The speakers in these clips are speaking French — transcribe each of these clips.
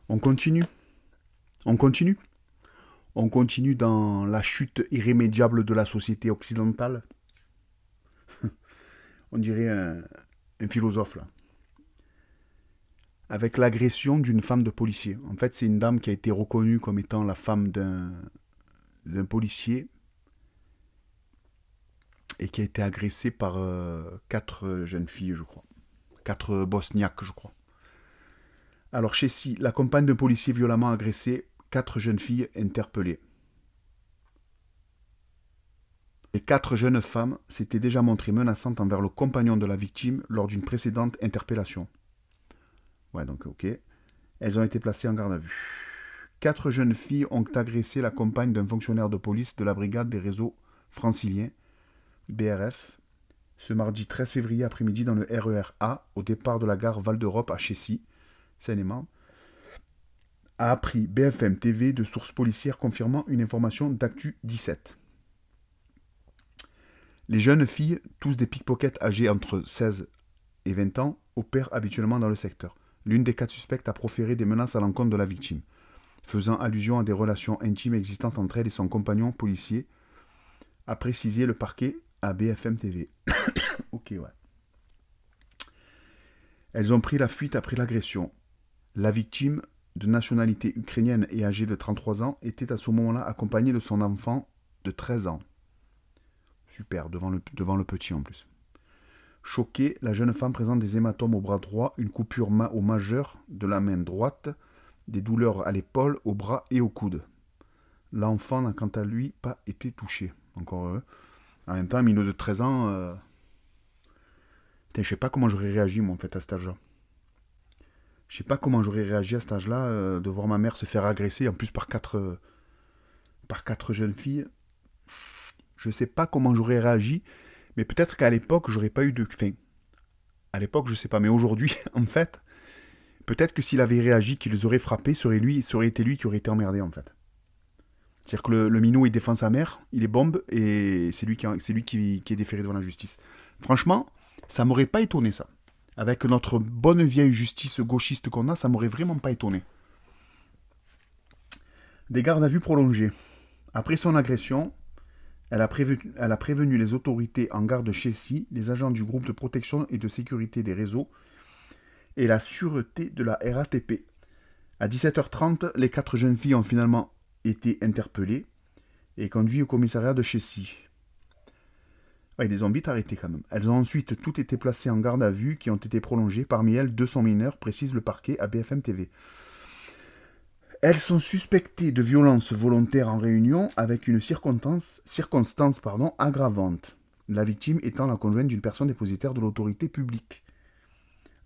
On continue. On continue. On continue dans la chute irrémédiable de la société occidentale. On dirait un philosophe là. Avec l'agression d'une femme de policier. En fait, c'est une dame qui a été reconnue comme étant la femme d'un policier et qui a été agressée par quatre jeunes filles, je crois. Quatre bosniaques, je crois. Alors, Chessy, la compagne d'un policier violemment agressé, quatre jeunes filles interpellées. Les quatre jeunes femmes s'étaient déjà montrées menaçantes envers le compagnon de la victime lors d'une précédente interpellation. Ouais, donc ok. Elles ont été placées en garde à vue. Quatre jeunes filles ont agressé la compagne d'un fonctionnaire de police de la brigade des réseaux franciliens, BRF, ce mardi 13 février après-midi dans le RER A, au départ de la gare Val d'Europe à Chessy, Seine-et-Marne, a appris BFM TV de sources policières confirmant une information d'Actu 17. Les jeunes filles, tous des pickpockets âgés entre 16 et 20 ans, opèrent habituellement dans le secteur. L'une des quatre suspectes a proféré des menaces à l'encontre de la victime, faisant allusion à des relations intimes existantes entre elle et son compagnon policier, a précisé le parquet à BFM TV. Ok, ouais. Elles ont pris la fuite après l'agression. La victime, de nationalité ukrainienne et âgée de 33 ans, était à ce moment-là accompagnée de son enfant de 13 ans. Super, devant le petit en plus. Choquée, la jeune femme présente des hématomes au bras droit, une coupure au majeur de la main droite, des douleurs à l'épaule, au bras et au coude. L'enfant n'a quant à lui pas été touché. Encore heureux. En même temps, un minot de 13 ans, je sais pas comment j'aurais réagi moi en fait à cet âge-là. Je sais pas comment j'aurais réagi à cet âge-là de voir ma mère se faire agresser, en plus par quatre jeunes filles. Je sais pas comment j'aurais réagi, mais peut-être qu'à l'époque, j'aurais pas eu de. Enfin, à l'époque, je sais pas, mais aujourd'hui, en fait, peut-être que s'il avait réagi, qu'il les aurait frappés, ça aurait été lui qui aurait été emmerdé, en fait. C'est-à-dire que le minot, il défend sa mère, il est bombe, et c'est lui qui est déféré devant la justice. Franchement, ça m'aurait pas étonné, ça. Avec notre bonne vieille justice gauchiste qu'on a, ça m'aurait vraiment pas étonné. Des gardes à vue prolongées. Après son agression, elle a prévenu les autorités en garde chez Chessy, les agents du groupe de protection et de sécurité des réseaux et la sûreté de la RATP. À 17h30, les quatre jeunes filles ont finalement été interpellées et conduites au commissariat de Chessy. Ouais, ils les ont vite arrêtées quand même. Elles ont ensuite toutes été placées en garde à vue qui ont été prolongées. Parmi elles, 200 mineurs, précise le parquet à BFM TV. Elles sont suspectées de violences volontaires en réunion avec une circonstance aggravante. La victime étant la conjointe d'une personne dépositaire de l'autorité publique.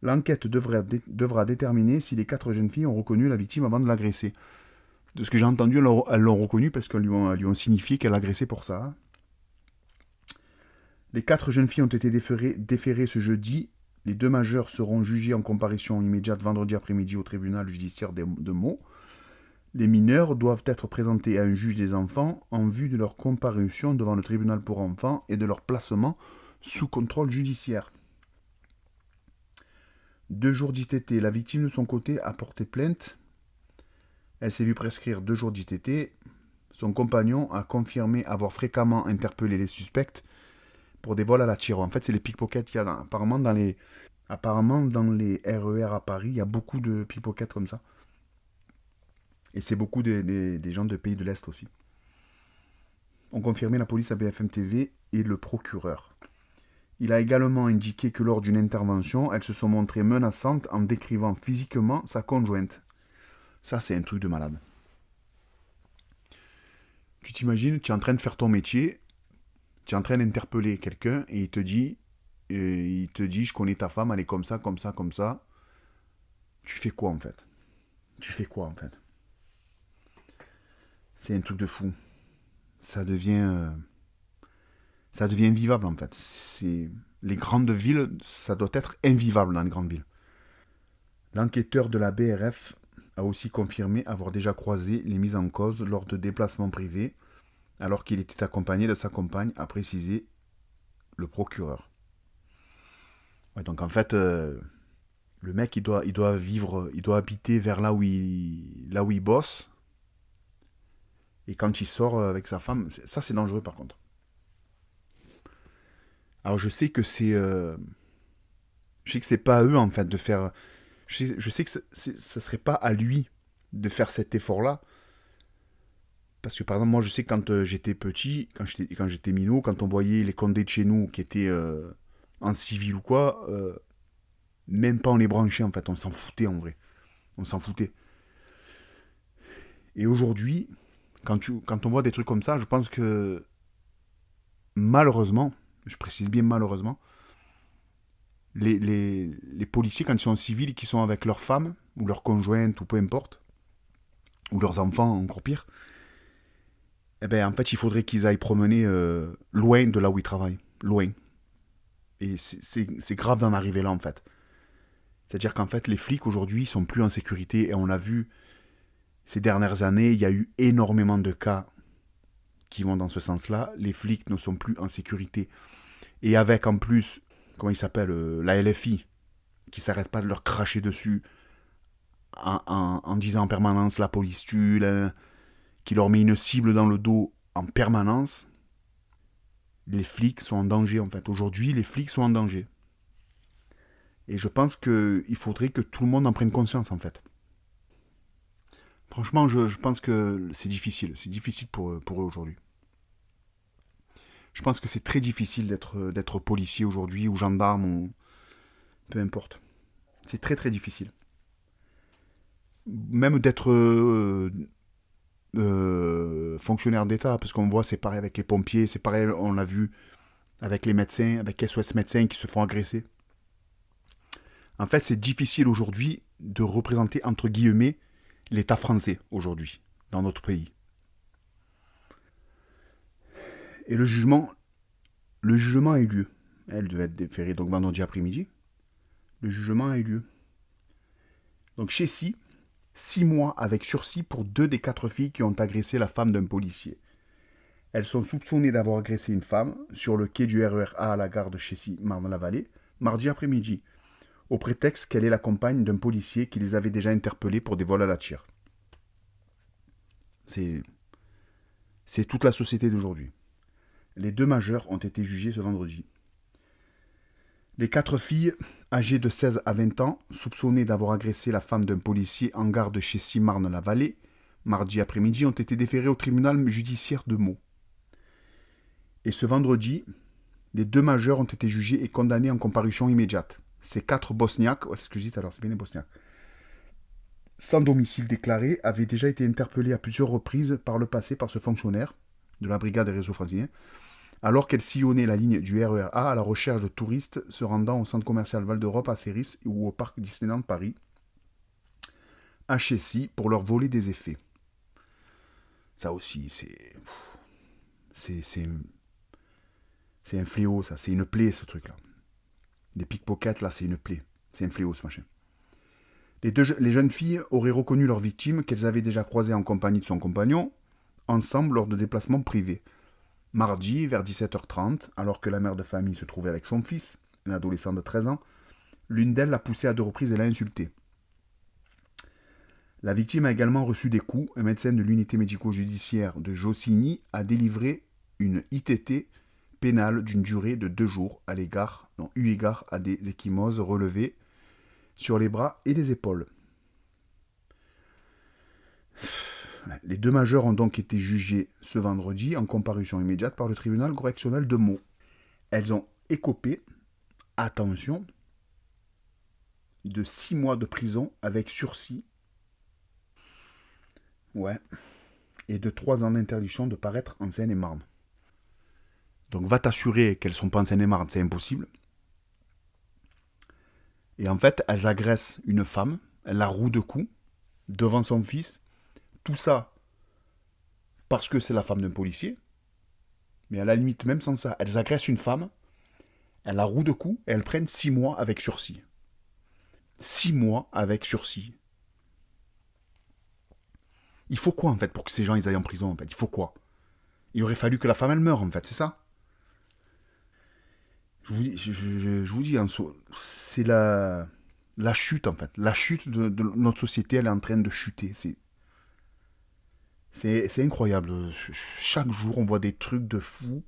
L'enquête devra déterminer si les quatre jeunes filles ont reconnu la victime avant de l'agresser. De ce que j'ai entendu, elles l'ont reconnue parce qu'elles lui ont signifié qu'elle l'agressait pour ça. Les quatre jeunes filles ont été déférées ce jeudi. Les deux majeurs seront jugés en comparution immédiate vendredi après-midi au tribunal judiciaire de Meaux. Les mineurs doivent être présentés à un juge des enfants en vue de leur comparution devant le tribunal pour enfants et de leur placement sous contrôle judiciaire. 2 jours d'ITT. La victime de son côté a porté plainte. Elle s'est vue prescrire 2 jours d'ITT. Son compagnon a confirmé avoir fréquemment interpellé les suspects pour des vols à la tire. En fait, c'est les pickpockets qu'il y a apparemment dans les RER à Paris. Il y a beaucoup de pickpockets comme ça. Et c'est beaucoup des gens de pays de l'Est aussi. Ont confirmé la police à BFM TV et le procureur. Il a également indiqué que lors d'une intervention, elles se sont montrées menaçantes en décrivant physiquement sa conjointe. Ça, c'est un truc de malade. Tu t'imagines, tu es en train de faire ton métier, tu es en train d'interpeller quelqu'un et il te dit, je connais ta femme, elle est comme ça, comme ça, comme ça. Tu fais quoi en fait? Tu fais quoi en fait? C'est un truc de fou. Ça devient, ça devient invivable en fait. Les grandes villes, ça doit être invivable dans les grandes villes. L'enquêteur de la BRF a aussi confirmé avoir déjà croisé les mises en cause lors de déplacements privés, alors qu'il était accompagné de sa compagne, a précisé le procureur. Ouais, donc en fait, Le mec, il doit vivre, il doit habiter vers là où il bosse. Et quand il sort avec sa femme, ça c'est dangereux par contre. Alors je sais que c'est pas à eux en fait de faire. Je sais que ça serait pas à lui de faire cet effort-là. Parce que par exemple, moi je sais que quand j'étais petit, quand j'étais minot, quand on voyait les condés de chez nous qui étaient en civil ou quoi, même pas on les branchait en fait, on s'en foutait en vrai. On s'en foutait. Et aujourd'hui, quand on voit des trucs comme ça, je pense que malheureusement, je précise bien malheureusement, les policiers, quand ils sont en civil et qu'ils sont avec leurs femmes, ou leurs conjointes, ou peu importe, ou leurs enfants, encore pire, eh ben, en fait, il faudrait qu'ils aillent promener loin de là où ils travaillent. Loin. Et c'est grave d'en arriver là, en fait. C'est-à-dire qu'en fait, les flics, aujourd'hui, sont plus en sécurité. Et on l'a vu ces dernières années, il y a eu énormément de cas qui vont dans ce sens-là. Les flics ne sont plus en sécurité. Et avec, en plus, comment il s'appelle, la LFI, qui s'arrête pas de leur cracher dessus en disant en permanence la police tue, qui leur met une cible dans le dos en permanence, les flics sont en danger en fait. Aujourd'hui, les flics sont en danger. Et je pense qu'il faudrait que tout le monde en prenne conscience en fait. Franchement, je pense que c'est difficile. C'est difficile pour eux aujourd'hui. Je pense que c'est très difficile d'être policier aujourd'hui ou gendarme ou peu importe. C'est très très difficile. Même d'être fonctionnaire d'État, parce qu'on voit c'est pareil avec les pompiers, c'est pareil, on l'a vu avec les médecins, avec SOS médecins qui se font agresser. En fait, c'est difficile aujourd'hui de représenter, entre guillemets, l'État français aujourd'hui, dans notre pays. Et le jugement a eu lieu. Elle devait être déférée donc vendredi après-midi. Le jugement a eu lieu. Donc Chessy, 6 mois avec sursis pour 2 des 4 filles qui ont agressé la femme d'un policier. Elles sont soupçonnées d'avoir agressé une femme sur le quai du RER A à la gare de Chessy-Marne-la-Vallée, mardi après-midi, au prétexte qu'elle est la compagne d'un policier qui les avait déjà interpellés pour des vols à la tire. C'est toute la société d'aujourd'hui. Les 2 majeurs ont été jugés ce vendredi. Les 4 filles, âgées de 16 à 20 ans, soupçonnées d'avoir agressé la femme d'un policier en gare de Chessy-Marne-la-Vallée, mardi après-midi, ont été déférées au tribunal judiciaire de Meaux. Et ce vendredi, les 2 majeurs ont été jugés et condamnés en comparution immédiate. Ces 4 Bosniaques, c'est ce que je dis tout à l'heure, c'est bien les Bosniaques, sans domicile déclaré, avaient déjà été interpellés à plusieurs reprises par le passé par ce fonctionnaire de la brigade des réseaux franciliens, alors qu'elle sillonnait la ligne du RER A à la recherche de touristes se rendant au centre commercial Val d'Europe à Céris ou au parc Disneyland Paris, à Chessy, pour leur voler des effets. Ça aussi, c'est un fléau, ça. C'est une plaie, ce truc-là. Les pickpockets, là, c'est une plaie. C'est un fléau, ce machin. Les jeunes filles auraient reconnu leur victime qu'elles avaient déjà croisée en compagnie de son compagnon, ensemble lors de déplacements privés. Mardi, vers 17h30, alors que la mère de famille se trouvait avec son fils, un adolescent de 13 ans, l'une d'elles l'a poussée à 2 reprises et l'a insulté. La victime a également reçu des coups. Un médecin de l'unité médico-judiciaire de Jossigny a délivré une ITT pénale d'une durée de 2 jours eu égard à des ecchymoses relevées sur les bras et les épaules. Les 2 majeurs ont donc été jugés ce vendredi en comparution immédiate par le tribunal correctionnel de Meaux. Elles ont écopé, attention, de 6 mois de prison avec sursis. Ouais. Et de 3 ans d'interdiction de paraître en Seine-et-Marne. Donc va t'assurer qu'elles sont pas en Seine-et-Marne, c'est impossible. Et en fait, elles agressent une femme, elles la rouent de coups devant son fils. Tout ça parce que c'est la femme d'un policier. Mais à la limite, même sans ça, elles agressent une femme, elles la rouent de coups et elles prennent 6 mois avec sursis. 6 mois avec sursis. Il faut quoi en fait pour que ces gens ils aillent en prison en fait? Il faut quoi? Il aurait fallu que la femme elle meure en fait, c'est ça? Je vous dis, c'est la... La chute, en fait. La chute de notre société, elle est en train de chuter. C'est incroyable. Chaque jour, on voit des trucs de fou.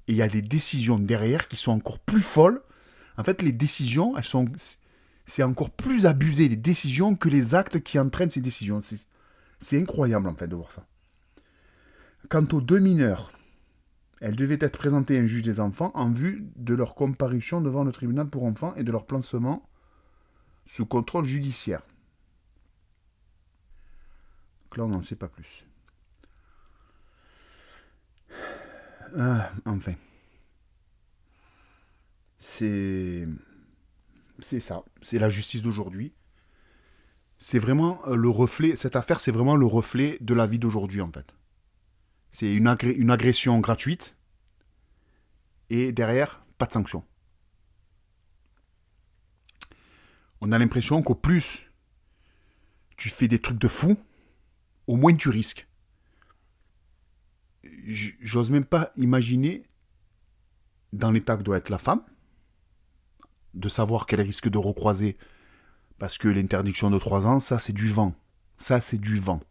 Et il y a des décisions derrière qui sont encore plus folles. En fait, les décisions, c'est encore plus abusé, les décisions, que les actes qui entraînent ces décisions. C'est incroyable, en fait, de voir ça. Quant aux 2 mineurs, elles devaient être présentées à un juge des enfants en vue de leur comparution devant le tribunal pour enfants et de leur placement sous contrôle judiciaire. Donc là, on n'en sait pas plus. Enfin. C'est ça. C'est la justice d'aujourd'hui. C'est vraiment le reflet. Cette affaire, c'est vraiment le reflet de la vie d'aujourd'hui, en fait. C'est une agression gratuite. Et derrière, pas de sanction. On a l'impression qu'au plus tu fais des trucs de fou, au moins tu risques. J'ose même pas imaginer dans l'état que doit être la femme, de savoir qu'elle risque de recroiser, parce que l'interdiction de 3 ans, ça c'est du vent. Ça c'est du vent.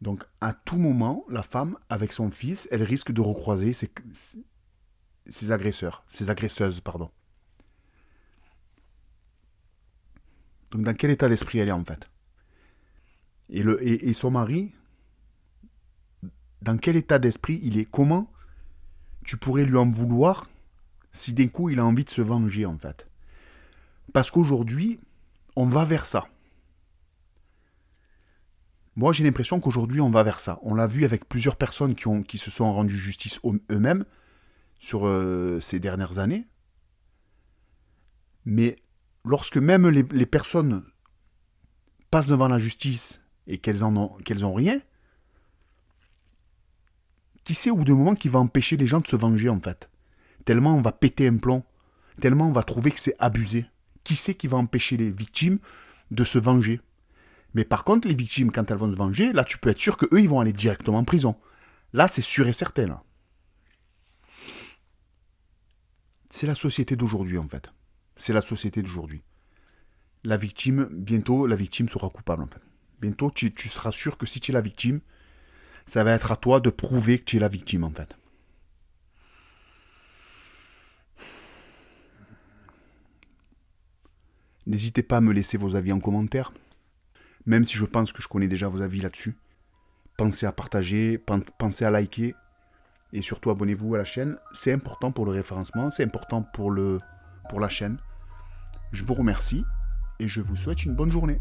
Donc à tout moment, la femme, avec son fils, elle risque de recroiser ses agresseurs, ses agresseuses, pardon. Donc dans quel état d'esprit elle est, en fait? Et son mari, dans quel état d'esprit il est? Comment tu pourrais lui en vouloir si d'un coup il a envie de se venger, en fait? Parce qu'aujourd'hui, on va vers ça. Moi, j'ai l'impression qu'aujourd'hui, on va vers ça. On l'a vu avec plusieurs personnes qui se sont rendues justice eux-mêmes sur ces dernières années. Mais lorsque même les personnes passent devant la justice et qu'elles ont rien, qui sait au bout d'un moment qui va empêcher les gens de se venger, en fait? Tellement on va péter un plomb, tellement on va trouver que c'est abusé. Qui sait qui va empêcher les victimes de se venger? Mais par contre, les victimes, quand elles vont se venger, là, tu peux être sûr qu'eux, ils vont aller directement en prison. Là, c'est sûr et certain, là. C'est la société d'aujourd'hui, en fait. C'est la société d'aujourd'hui. La victime, bientôt, la victime sera coupable, en fait. Bientôt, tu seras sûr que si tu es la victime, ça va être à toi de prouver que tu es la victime, en fait. N'hésitez pas à me laisser vos avis en commentaire. Même si je pense que je connais déjà vos avis là-dessus. Pensez à partager, pensez à liker. Et surtout, abonnez-vous à la chaîne. C'est important pour le référencement, c'est important pour la chaîne. Je vous remercie et je vous souhaite une bonne journée.